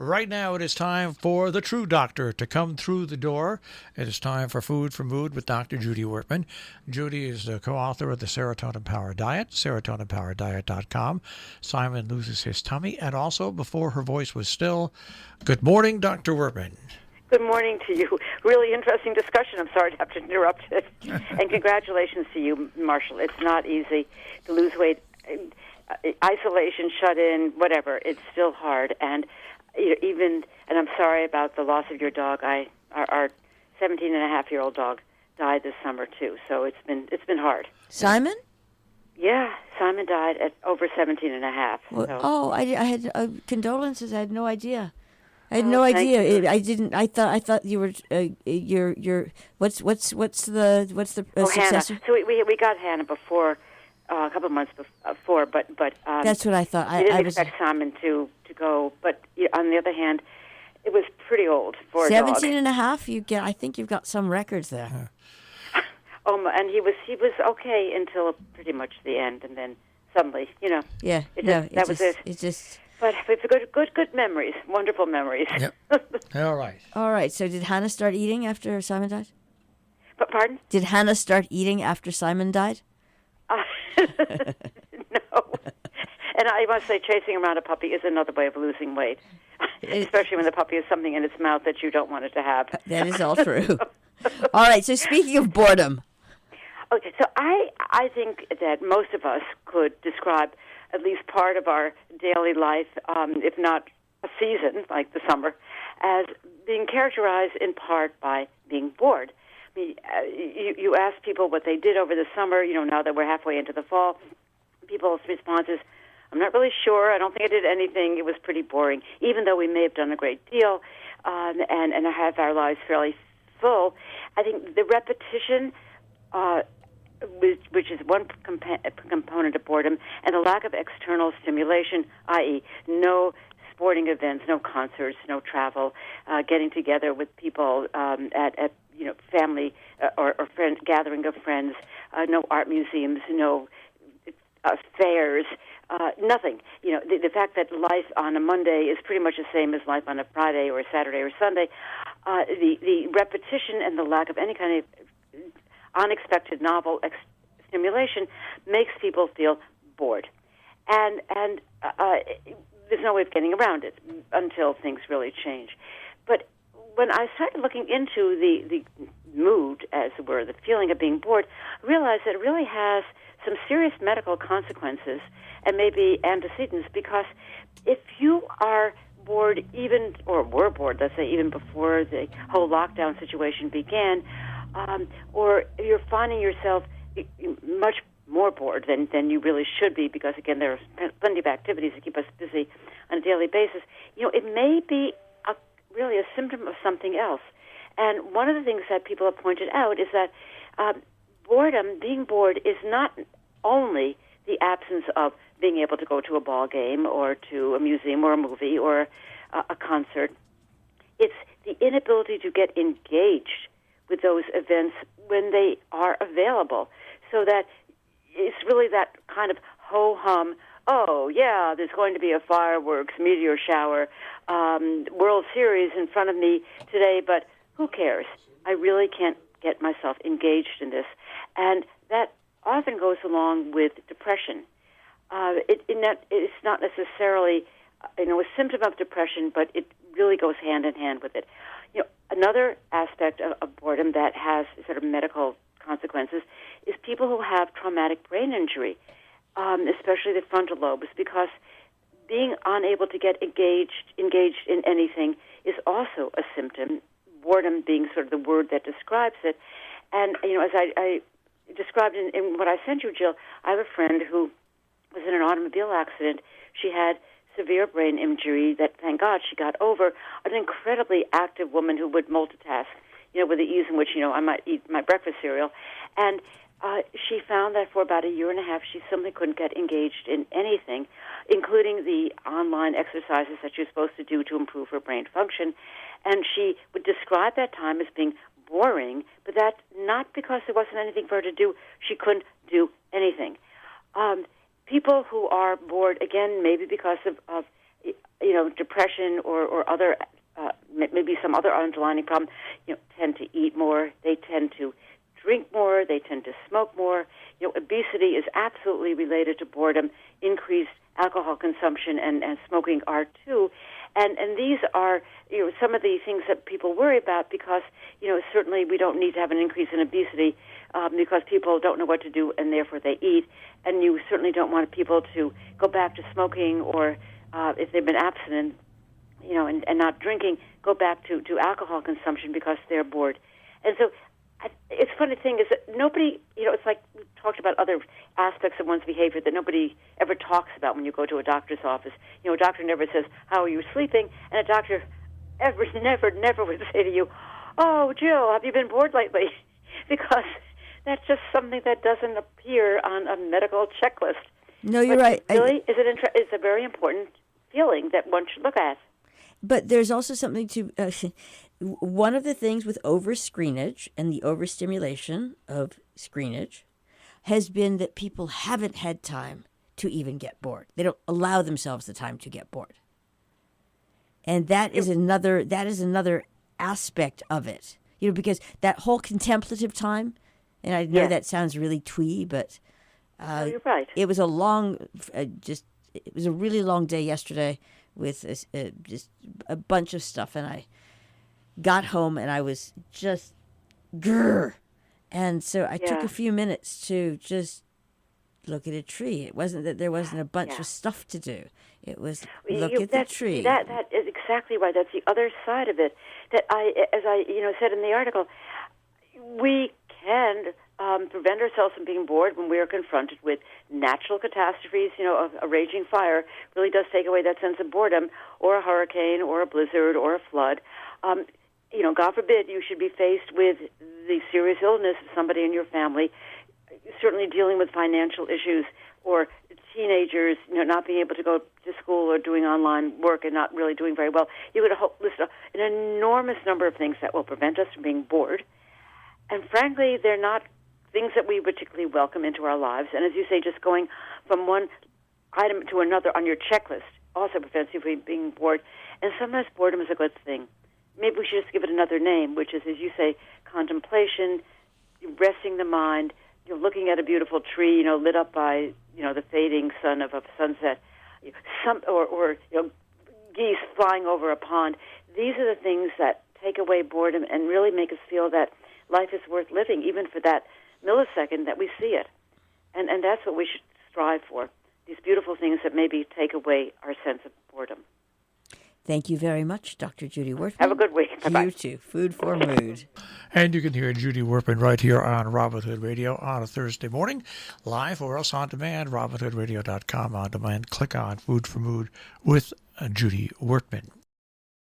Right now it is time for the true doctor to come through the door. It is time for Food for Mood with Dr. Judy Wurtman. Judy is the co-author of the Serotonin Power Diet, serotoninpowerdiet.com. Simon loses his tummy, and also, before her voice was still, good morning, Dr. Wurtman. Good morning to you. Really interesting discussion. I'm sorry to have to interrupt it. And congratulations to you, Marshall. It's not easy to lose weight. Isolation, shut in, whatever. It's still hard. And I'm sorry about the loss of your dog. Our 17-and-a-half-year-old dog died this summer too. So it's been hard. Simon? Yeah, Simon died at over 17 and a half. Well, so. Oh, I had condolences. I had no idea. I didn't. I thought you were. What's the successor? Hannah. So we got Hannah before a couple of months before, but that's what I thought. I didn't expect Simon to go. But on the other hand, it was pretty old for a dog. 17 and a half. I think you've got some records there. And he was okay until pretty much the end, and then suddenly, Yeah. That was it. It's just. But it's good memories, wonderful memories. Yep. All right. All right. So did Hannah start eating after Simon died? But pardon? Did Hannah start eating after Simon died? No. And I must say, chasing around a puppy is another way of losing weight, especially when the puppy has something in its mouth that you don't want it to have. That is all true. All right. So speaking of boredom. Okay. So I think that most of us could describe at least part of our daily life, if not a season, like the summer, as being characterized in part by being bored. I mean, you ask people what they did over the summer, now that we're halfway into the fall, people's response is, I'm not really sure. I don't think I did anything. It was pretty boring, even though we may have done a great deal and have our lives fairly full. I think the repetition which is one component of boredom, and the lack of external stimulation, i.e., no sporting events, no concerts, no travel, getting together with people at family or friend gathering of friends, no art museums, no fairs, nothing. The fact that life on a Monday is pretty much the same as life on a Friday or a Saturday or Sunday, the repetition and the lack of any kind of unexpected novel stimulation makes people feel bored, and there's no way of getting around it until things really change. But when I started looking into the mood, as it were, the feeling of being bored, I realized that it really has some serious medical consequences and maybe antecedents, because if you are bored were bored, let's say, even before the whole lockdown situation began, or you're finding yourself much more bored than you really should be, because, again, there are plenty of activities that keep us busy on a daily basis, it may be really a symptom of something else. And one of the things that people have pointed out is that being bored, is not only the absence of being able to go to a ball game or to a museum or a movie or a concert. It's the inability to get engaged with those events when they are available. So that it's really that kind of ho-hum, oh, yeah, there's going to be a fireworks, meteor shower, World Series in front of me today, but who cares? I really can't get myself engaged in this. And that often goes along with depression. It's not necessarily a symptom of depression, but it really goes hand in hand with it. Another aspect of boredom that has sort of medical consequences is people who have traumatic brain injury, especially the frontal lobes, because being unable to get engaged in anything is also a symptom, boredom being sort of the word that describes it. And, as I described in what I sent you, Jill, I have a friend who was in an automobile accident. She had severe brain injury that, thank God, she got over. An incredibly active woman who would multitask, with the ease in which, I might eat my breakfast cereal. And she found that for about a year and a half, she simply couldn't get engaged in anything, including the online exercises that you're supposed to do to improve her brain function. And she would describe that time as being boring, but that not because there wasn't anything for her to do. She couldn't do anything. People who are bored, again, maybe because of depression or other, maybe some other underlying problem, tend to eat more. They tend to drink more. They tend to smoke more. Obesity is absolutely related to boredom. Increased alcohol consumption and smoking are too. And these are some of the things that people worry about because certainly we don't need to have an increase in obesity because people don't know what to do and therefore they eat. And you certainly don't want people to go back to smoking or if they've been abstinent, and not drinking, go back to alcohol consumption because they're bored. And so it's funny thing is that nobody, it's like we talked about other aspects of one's behavior that nobody ever talks about when you go to a doctor's office. A doctor never says, how are you sleeping? And a doctor never would say to you, oh, Jill, have you been bored lately? Because that's just something that doesn't appear on a medical checklist. No, you're right. Really, it's a very important feeling that one should look at. But there's also something to... one of the things with over-screenage and the overstimulation of screenage has been that people haven't had time to even get bored. They don't allow themselves the time to get bored. And that is another aspect of it. Because that whole contemplative time, and I know that sounds really twee, but you're right. It was a really long day yesterday with just a bunch of stuff, and I got home and I was just grrr. And so I took a few minutes to just look at a tree. It wasn't that there wasn't a bunch of stuff to do. It was look at the tree. That is exactly right. That's the other side of it. That as I said in the article, we can prevent ourselves from being bored when we are confronted with natural catastrophes. A raging fire really does take away that sense of boredom, or a hurricane, or a blizzard, or a flood. God forbid you should be faced with the serious illness of somebody in your family, certainly dealing with financial issues, or teenagers, not being able to go to school or doing online work and not really doing very well. You could list an enormous number of things that will prevent us from being bored. And frankly, they're not things that we particularly welcome into our lives. And as you say, just going from one item to another on your checklist also prevents you from being bored. And sometimes boredom is a good thing. Maybe we should just give it another name, which is, as you say, contemplation, resting the mind, looking at a beautiful tree, lit up by, the fading sun of a sunset, or geese flying over a pond. These are the things that take away boredom and really make us feel that life is worth living, even for that millisecond that we see it. And that's what we should strive for, these beautiful things that maybe take away our sense of boredom. Thank you very much, Dr. Judy Wurtman. Have a good week. Bye-bye. You too. Food for Mood. And you can hear Judy Wurtman right here on Robin Hood Radio on a Thursday morning, live or else on demand, robinhoodradio.com on demand. Click on Food for Mood with Judy Wurtman.